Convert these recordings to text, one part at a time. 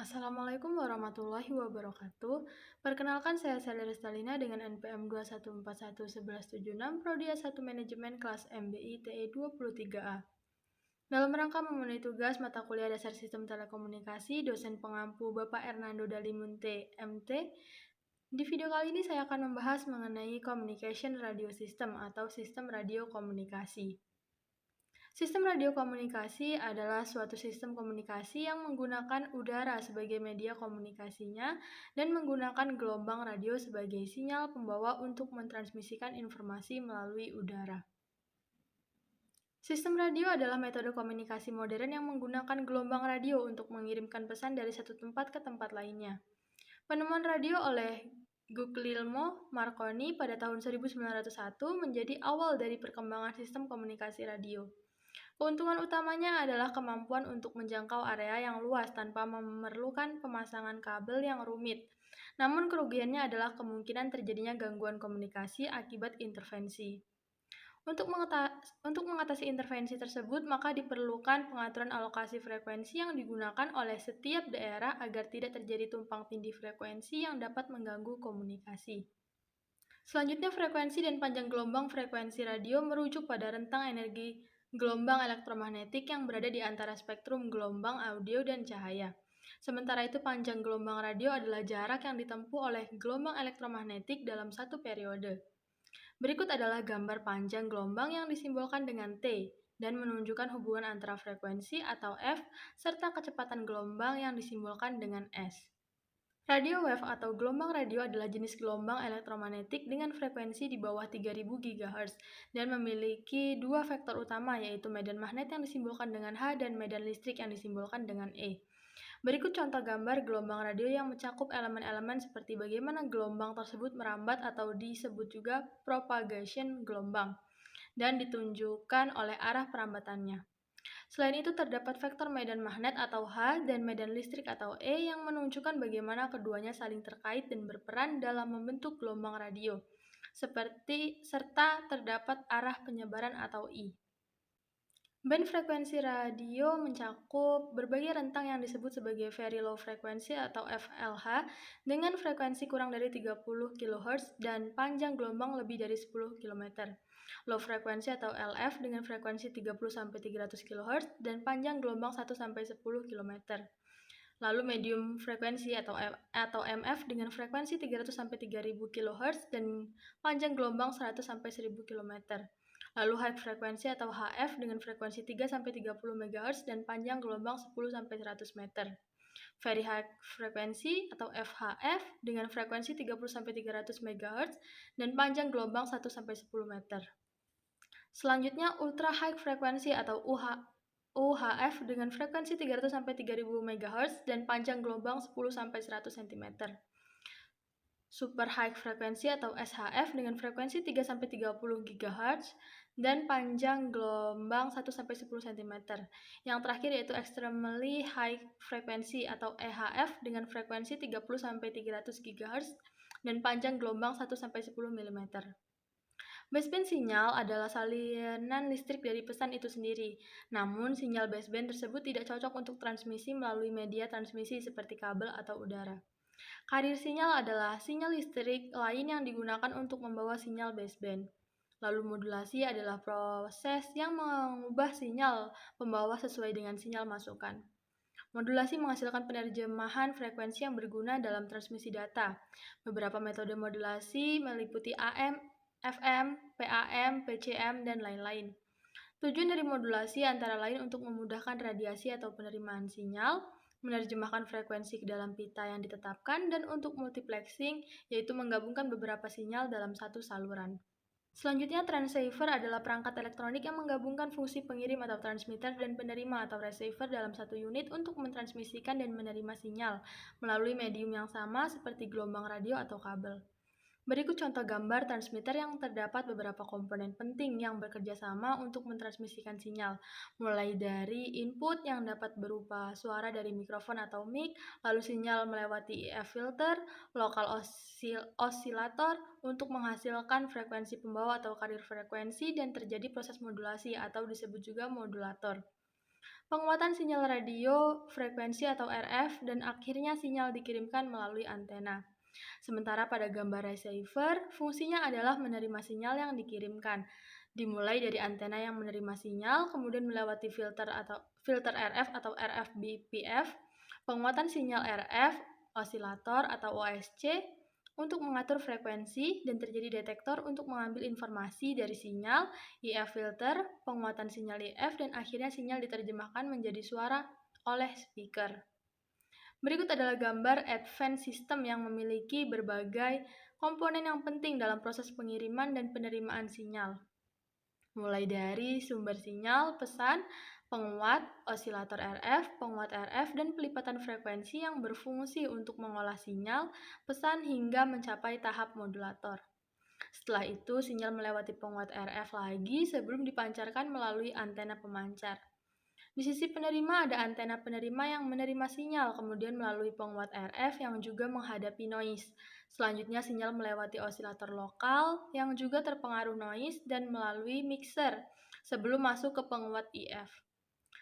Assalamualaikum warahmatullahi wabarakatuh. Perkenalkan saya Sally Restalina dengan NPM 2141176 Prodi A1 Manajemen kelas MBI TE 23A. Dalam rangka memenuhi tugas mata kuliah dasar sistem telekomunikasi, dosen pengampu Bapak Hernando Dalimunte, MT. Di video kali ini saya akan membahas mengenai Communication Radio System atau sistem radio komunikasi. Sistem radio komunikasi adalah suatu sistem komunikasi yang menggunakan udara sebagai media komunikasinya dan menggunakan gelombang radio sebagai sinyal pembawa untuk mentransmisikan informasi melalui udara. Sistem radio adalah metode komunikasi modern yang menggunakan gelombang radio untuk mengirimkan pesan dari satu tempat ke tempat lainnya. Penemuan radio oleh Guglielmo Marconi pada tahun 1901 menjadi awal dari perkembangan sistem komunikasi radio. Keuntungan utamanya adalah kemampuan untuk menjangkau area yang luas tanpa memerlukan pemasangan kabel yang rumit. Namun kerugiannya adalah kemungkinan terjadinya gangguan komunikasi akibat intervensi. Untuk mengatasi intervensi tersebut, maka diperlukan pengaturan alokasi frekuensi yang digunakan oleh setiap daerah agar tidak terjadi tumpang tindih frekuensi yang dapat mengganggu komunikasi. Selanjutnya, frekuensi dan panjang gelombang frekuensi radio merujuk pada rentang energi gelombang elektromagnetik yang berada di antara spektrum gelombang audio dan cahaya. Sementara itu, panjang gelombang radio adalah jarak yang ditempuh oleh gelombang elektromagnetik dalam satu periode. Berikut adalah gambar panjang gelombang yang disimbolkan dengan T dan menunjukkan hubungan antara frekuensi atau F serta kecepatan gelombang yang disimbolkan dengan S. Radio wave atau gelombang radio adalah jenis gelombang elektromagnetik dengan frekuensi di bawah 3000 GHz dan memiliki dua vektor utama, yaitu medan magnet yang disimbolkan dengan H dan medan listrik yang disimbolkan dengan E. Berikut contoh gambar gelombang radio yang mencakup elemen-elemen seperti bagaimana gelombang tersebut merambat atau disebut juga propagation gelombang dan ditunjukkan oleh arah perambatannya. Selain itu, terdapat vektor medan magnet atau H dan medan listrik atau E yang menunjukkan bagaimana keduanya saling terkait dan berperan dalam membentuk gelombang radio, serta terdapat arah penyebaran atau I. Band frekuensi radio mencakup berbagai rentang yang disebut sebagai Very Low Frequency atau VLH dengan frekuensi kurang dari 30 kHz dan panjang gelombang lebih dari 10 km. Low Frequency atau LF dengan frekuensi 30-300 kHz dan panjang gelombang 1-10 km. Lalu medium frekuensi atau MF dengan frekuensi 300-3000 kHz dan panjang gelombang 100-1000 km. Lalu high frekuensi atau HF dengan frekuensi 3-30 MHz dan panjang gelombang 10-100 meter. Very high frekuensi atau FHF dengan frekuensi 30-300 MHz dan panjang gelombang 1-10 meter. Selanjutnya ultra high frekuensi atau UHF dengan frekuensi 300-3000 MHz dan panjang gelombang 10-100 cm. Super high frekuensi atau SHF dengan frekuensi 3-30 GHz dan panjang gelombang 1-10 cm. Yang terakhir yaitu extremely high frequency atau EHF dengan frekuensi 30-300 GHz dan panjang gelombang 1-10 mm. Baseband sinyal adalah salinan listrik dari pesan itu sendiri. Namun, sinyal baseband tersebut tidak cocok untuk transmisi melalui media transmisi seperti kabel atau udara. Karir sinyal adalah sinyal listrik lain yang digunakan untuk membawa sinyal baseband. Lalu modulasi adalah proses yang mengubah sinyal pembawa sesuai dengan sinyal masukan. Modulasi menghasilkan penerjemahan frekuensi yang berguna dalam transmisi data. Beberapa metode modulasi meliputi AM, FM, PAM, PCM, dan lain-lain. Tujuan dari modulasi antara lain untuk memudahkan radiasi atau penerimaan sinyal, menerjemahkan frekuensi ke dalam pita yang ditetapkan, dan untuk multiplexing, yaitu menggabungkan beberapa sinyal dalam satu saluran. Selanjutnya, transceiver adalah perangkat elektronik yang menggabungkan fungsi pengirim atau transmitter dan penerima atau receiver dalam satu unit untuk mentransmisikan dan menerima sinyal melalui medium yang sama seperti gelombang radio atau kabel. Berikut contoh gambar transmitter yang terdapat beberapa komponen penting yang bekerja sama untuk mentransmisikan sinyal, mulai dari input yang dapat berupa suara dari mikrofon atau mic, lalu sinyal melewati EF filter, lokal osilator untuk menghasilkan frekuensi pembawa atau karir frekuensi, dan terjadi proses modulasi atau disebut juga modulator. penguatan sinyal radio, frekuensi atau RF, dan akhirnya sinyal dikirimkan melalui antena. Sementara pada gambar receiver, fungsinya adalah menerima sinyal yang dikirimkan, dimulai dari antena yang menerima sinyal, kemudian melewati filter RF atau RF BPF, penguatan sinyal RF, osilator atau OSC, untuk mengatur frekuensi, dan terjadi detektor untuk mengambil informasi dari sinyal, IF filter, penguatan sinyal IF, dan akhirnya sinyal diterjemahkan menjadi suara oleh speaker. Berikut adalah gambar advanced system yang memiliki berbagai komponen yang penting dalam proses pengiriman dan penerimaan sinyal. Mulai dari sumber sinyal, pesan, penguat, osilator RF, penguat RF, dan pelipatan frekuensi yang berfungsi untuk mengolah sinyal, pesan, hingga mencapai tahap modulator. Setelah itu, sinyal melewati penguat RF lagi sebelum dipancarkan melalui antena pemancar. Di sisi penerima ada antena penerima yang menerima sinyal, kemudian melalui penguat RF yang juga menghadapi noise. Selanjutnya sinyal melewati osilator lokal yang juga terpengaruh noise dan melalui mixer sebelum masuk ke penguat IF.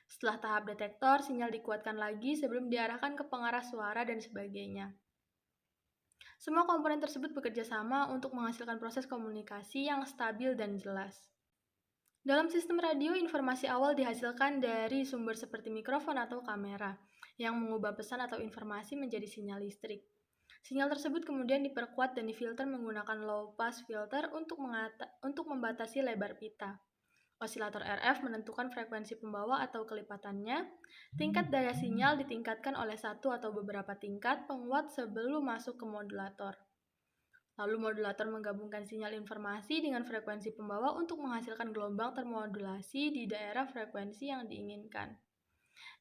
Setelah tahap detektor, sinyal dikuatkan lagi sebelum diarahkan ke pengarah suara dan sebagainya. Semua komponen tersebut bekerja sama untuk menghasilkan proses komunikasi yang stabil dan jelas. Dalam sistem radio, informasi awal dihasilkan dari sumber seperti mikrofon atau kamera, yang mengubah pesan atau informasi menjadi sinyal listrik. Sinyal tersebut kemudian diperkuat dan difilter menggunakan low pass filter untuk membatasi lebar pita. Osilator RF menentukan frekuensi pembawa atau kelipatannya. Tingkat daya sinyal ditingkatkan oleh satu atau beberapa tingkat penguat sebelum masuk ke modulator. Lalu modulator menggabungkan sinyal informasi dengan frekuensi pembawa untuk menghasilkan gelombang termodulasi di daerah frekuensi yang diinginkan.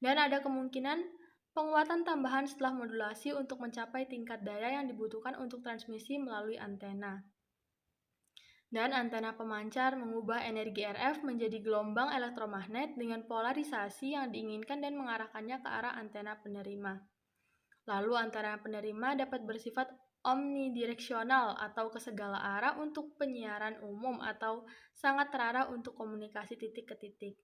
Dan ada kemungkinan penguatan tambahan setelah modulasi untuk mencapai tingkat daya yang dibutuhkan untuk transmisi melalui antena. Dan antena pemancar mengubah energi RF menjadi gelombang elektromagnet dengan polarisasi yang diinginkan dan mengarahkannya ke arah antena penerima. Lalu antena penerima dapat bersifat omnidireksional atau ke segala arah untuk penyiaran umum atau sangat terarah untuk komunikasi titik ke titik.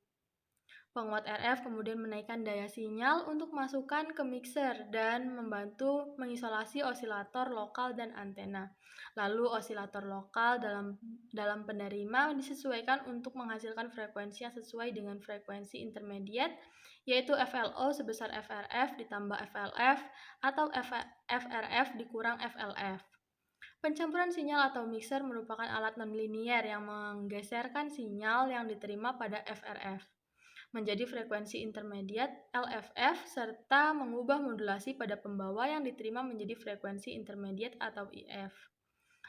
Penguat RF kemudian menaikkan daya sinyal untuk masukkan ke mixer dan membantu mengisolasi osilator lokal dan antena. Lalu osilator lokal dalam penerima disesuaikan untuk menghasilkan frekuensi yang sesuai dengan frekuensi intermediate, yaitu FLO sebesar FRF ditambah FLF atau FRF dikurang FLF. Pencampuran sinyal atau mixer merupakan alat nonlinier yang menggeserkan sinyal yang diterima pada FRF menjadi frekuensi intermediate LFF serta mengubah modulasi pada pembawa yang diterima menjadi frekuensi intermediate atau IF.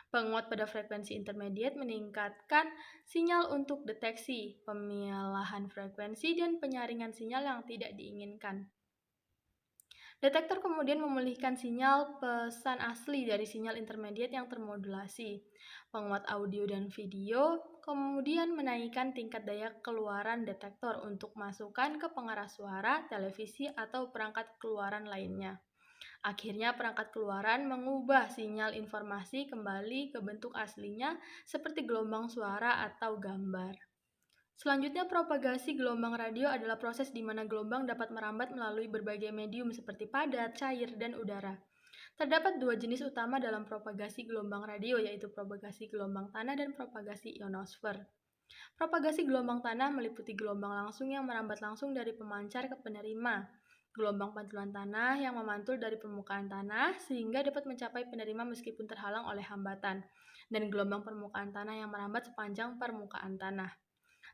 Penguat pada frekuensi intermediate meningkatkan sinyal untuk deteksi, pemilahan frekuensi, dan penyaringan sinyal yang tidak diinginkan. Detektor kemudian memulihkan sinyal pesan asli dari sinyal intermediate yang termodulasi. Penguat audio dan video kemudian menaikkan tingkat daya keluaran detektor untuk masukkan ke pengarah suara, televisi, atau perangkat keluaran lainnya. Akhirnya perangkat keluaran mengubah sinyal informasi kembali ke bentuk aslinya seperti gelombang suara atau gambar. Selanjutnya, propagasi gelombang radio adalah proses di mana gelombang dapat merambat melalui berbagai medium seperti padat, cair, dan udara. Terdapat dua jenis utama dalam propagasi gelombang radio, yaitu propagasi gelombang tanah dan propagasi ionosfer. Propagasi gelombang tanah meliputi gelombang langsung yang merambat langsung dari pemancar ke penerima, gelombang pantulan tanah yang memantul dari permukaan tanah sehingga dapat mencapai penerima meskipun terhalang oleh hambatan, dan gelombang permukaan tanah yang merambat sepanjang permukaan tanah.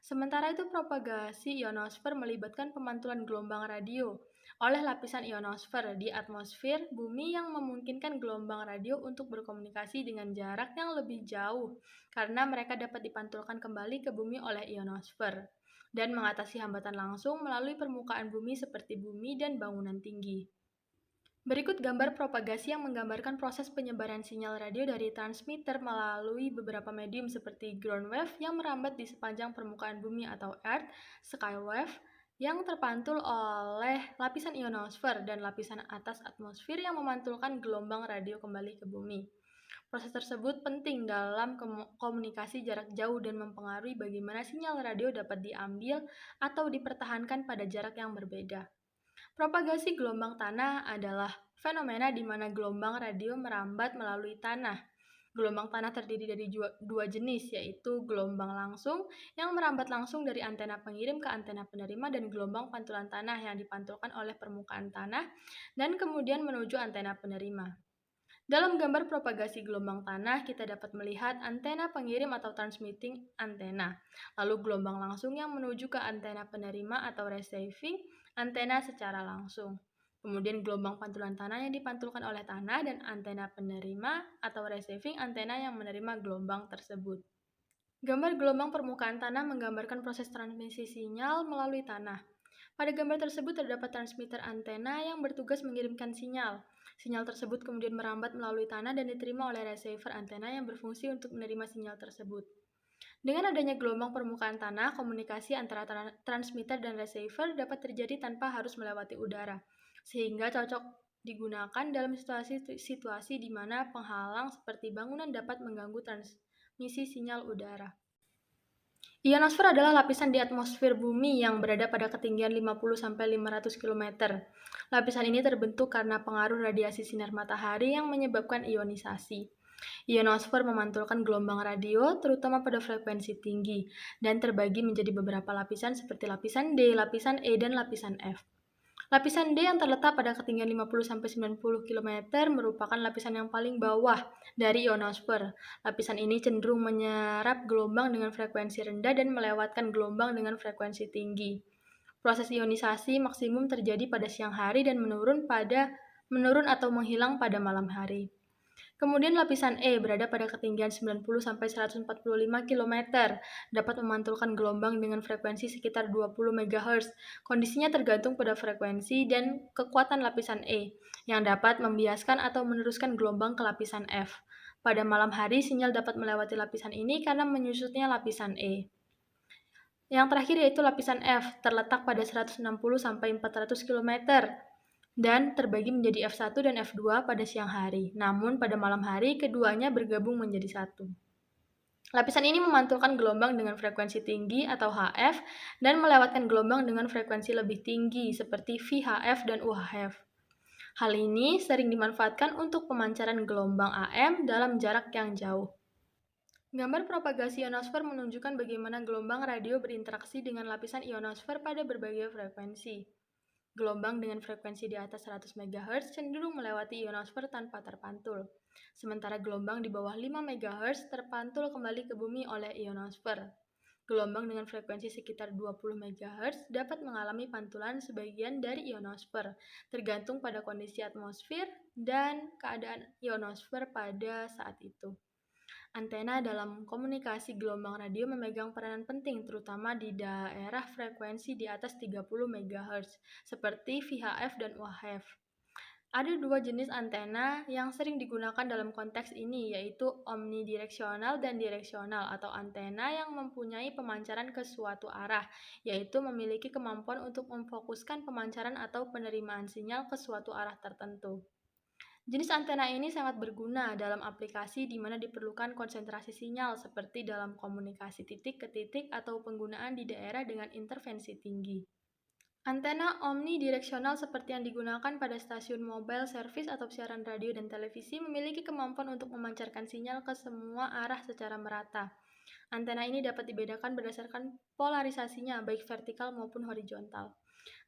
Sementara itu, propagasi ionosfer melibatkan pemantulan gelombang radio oleh lapisan ionosfer di atmosfer bumi yang memungkinkan gelombang radio untuk berkomunikasi dengan jarak yang lebih jauh karena mereka dapat dipantulkan kembali ke bumi oleh ionosfer dan mengatasi hambatan langsung melalui permukaan bumi seperti bumi dan bangunan tinggi. Berikut gambar propagasi yang menggambarkan proses penyebaran sinyal radio dari transmitter melalui beberapa medium seperti ground wave yang merambat di sepanjang permukaan bumi atau earth, sky wave yang terpantul oleh lapisan ionosfer dan lapisan atas atmosfer yang memantulkan gelombang radio kembali ke bumi. Proses tersebut penting dalam komunikasi jarak jauh dan mempengaruhi bagaimana sinyal radio dapat diambil atau dipertahankan pada jarak yang berbeda. Propagasi gelombang tanah adalah fenomena di mana gelombang radio merambat melalui tanah. Gelombang tanah terdiri dari dua jenis, yaitu gelombang langsung yang merambat langsung dari antena pengirim ke antena penerima dan gelombang pantulan tanah yang dipantulkan oleh permukaan tanah dan kemudian menuju antena penerima. Dalam gambar propagasi gelombang tanah, kita dapat melihat antena pengirim atau transmitting antena, lalu gelombang langsung yang menuju ke antena penerima atau receiving antena secara langsung. Kemudian gelombang pantulan tanah yang dipantulkan oleh tanah dan antena penerima atau receiving antena yang menerima gelombang tersebut. Gambar gelombang permukaan tanah menggambarkan proses transmisi sinyal melalui tanah. Pada gambar tersebut terdapat transmitter antena yang bertugas mengirimkan sinyal. Sinyal tersebut kemudian merambat melalui tanah dan diterima oleh receiver antena yang berfungsi untuk menerima sinyal tersebut. Dengan adanya gelombang permukaan tanah, komunikasi antara transmitter dan receiver dapat terjadi tanpa harus melewati udara, sehingga cocok digunakan dalam situasi di mana penghalang seperti bangunan dapat mengganggu transmisi sinyal udara. Ionosfer adalah lapisan di atmosfer bumi yang berada pada ketinggian 50-500 km. Lapisan ini terbentuk karena pengaruh radiasi sinar matahari yang menyebabkan ionisasi. Ionosfer memantulkan gelombang radio, terutama pada frekuensi tinggi, dan terbagi menjadi beberapa lapisan seperti lapisan D, lapisan E, dan lapisan F. Lapisan D yang terletak pada ketinggian 50-90 km merupakan lapisan yang paling bawah dari ionosfer. Lapisan ini cenderung menyerap gelombang dengan frekuensi rendah dan melewatkan gelombang dengan frekuensi tinggi. Proses ionisasi maksimum terjadi pada siang hari dan menurun atau menghilang pada malam hari. Kemudian lapisan E berada pada ketinggian 90-145 km, dapat memantulkan gelombang dengan frekuensi sekitar 20 MHz. Kondisinya tergantung pada frekuensi dan kekuatan lapisan E, yang dapat membiaskan atau meneruskan gelombang ke lapisan F. Pada malam hari, sinyal dapat melewati lapisan ini karena menyusutnya lapisan E. Yang terakhir yaitu lapisan F, terletak pada 160-400 km, dan terbagi menjadi F1 dan F2 pada siang hari. Namun pada malam hari keduanya bergabung menjadi satu. Lapisan ini memantulkan gelombang dengan frekuensi tinggi atau HF dan melewatkan gelombang dengan frekuensi lebih tinggi seperti VHF dan UHF. Hal ini sering dimanfaatkan untuk pemancaran gelombang AM dalam jarak yang jauh. Gambar propagasi ionosfer menunjukkan bagaimana gelombang radio berinteraksi dengan lapisan ionosfer pada berbagai frekuensi. Gelombang dengan frekuensi di atas 100 MHz cenderung melewati ionosfer tanpa terpantul. Sementara gelombang di bawah 5 MHz terpantul kembali ke bumi oleh ionosfer. Gelombang dengan frekuensi sekitar 20 MHz dapat mengalami pantulan sebagian dari ionosfer, tergantung pada kondisi atmosfer dan keadaan ionosfer pada saat itu. Antena dalam komunikasi gelombang radio memegang peranan penting, terutama di daerah frekuensi di atas 30 MHz, seperti VHF dan UHF. Ada dua jenis antena yang sering digunakan dalam konteks ini, yaitu omnidireksional dan direksional, atau antena yang mempunyai pemancaran ke suatu arah, yaitu memiliki kemampuan untuk memfokuskan pemancaran atau penerimaan sinyal ke suatu arah tertentu. Jenis antena ini sangat berguna dalam aplikasi di mana diperlukan konsentrasi sinyal seperti dalam komunikasi titik ke titik atau penggunaan di daerah dengan intervensi tinggi. Antena omnidireksional seperti yang digunakan pada stasiun mobile service atau siaran radio dan televisi memiliki kemampuan untuk memancarkan sinyal ke semua arah secara merata. Antena ini dapat dibedakan berdasarkan polarisasinya, baik vertikal maupun horizontal.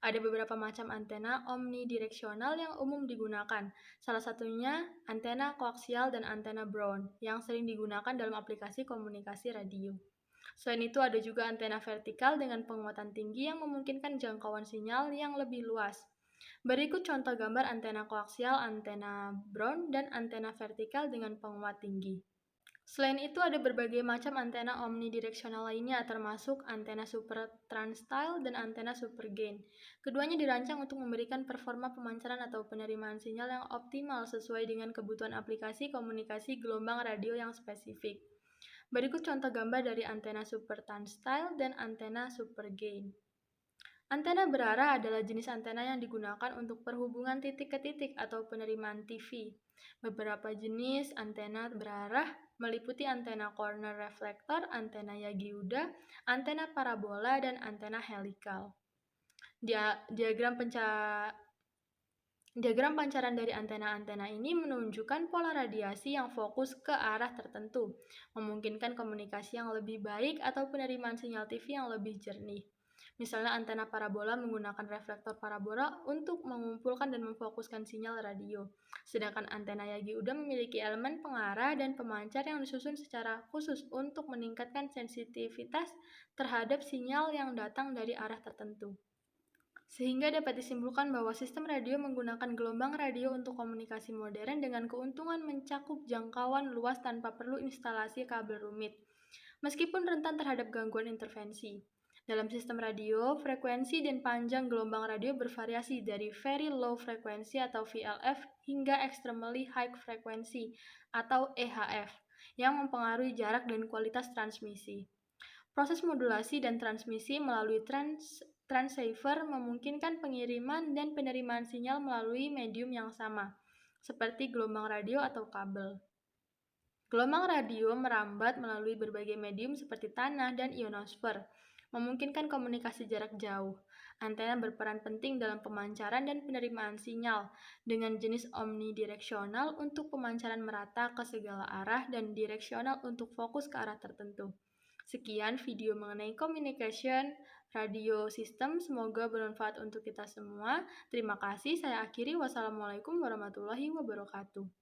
Ada beberapa macam antena omnidireksional yang umum digunakan. Salah satunya antena koaksial dan antena Brown yang sering digunakan dalam aplikasi komunikasi radio. Selain itu ada juga antena vertikal dengan penguatan tinggi yang memungkinkan jangkauan sinyal yang lebih luas. Berikut contoh gambar antena koaksial, antena Brown, dan antena vertikal dengan penguat tinggi. Selain itu ada berbagai macam antena omnidireksional lainnya termasuk antena super transtile dan antena super gain. Keduanya dirancang untuk memberikan performa pemancaran atau penerimaan sinyal yang optimal sesuai dengan kebutuhan aplikasi komunikasi gelombang radio yang spesifik. Berikut contoh gambar dari antena super transtile dan antena super gain. Antena berarah adalah jenis antena yang digunakan untuk perhubungan titik ke titik atau penerimaan TV. Beberapa jenis antena berarah meliputi antena corner reflektor, antena Yagi-Uda, antena parabola, dan antena helikal. Diagram pancaran dari antena-antena ini menunjukkan pola radiasi yang fokus ke arah tertentu, memungkinkan komunikasi yang lebih baik atau penerimaan sinyal TV yang lebih jernih. Misalnya antena parabola menggunakan reflektor parabola untuk mengumpulkan dan memfokuskan sinyal radio. Sedangkan antena Yagi-Uda memiliki elemen pengarah dan pemancar yang disusun secara khusus untuk meningkatkan sensitivitas terhadap sinyal yang datang dari arah tertentu. Sehingga dapat disimpulkan bahwa sistem radio menggunakan gelombang radio untuk komunikasi modern dengan keuntungan mencakup jangkauan luas tanpa perlu instalasi kabel rumit, meskipun rentan terhadap gangguan intervensi. Dalam sistem radio, frekuensi dan panjang gelombang radio bervariasi dari very low frequency atau VLF hingga extremely high frequency atau EHF, yang mempengaruhi jarak dan kualitas transmisi. Proses modulasi dan transmisi melalui transceiver memungkinkan pengiriman dan penerimaan sinyal melalui medium yang sama, seperti gelombang radio atau kabel. Gelombang radio merambat melalui berbagai medium seperti tanah dan ionosfer, memungkinkan komunikasi jarak jauh. Antena berperan penting dalam pemancaran dan penerimaan sinyal dengan jenis omnidireksional untuk pemancaran merata ke segala arah dan direksional untuk fokus ke arah tertentu. Sekian video mengenai communication radio system, semoga bermanfaat untuk kita semua. Terima kasih, saya akhiri. Wassalamualaikum warahmatullahi wabarakatuh.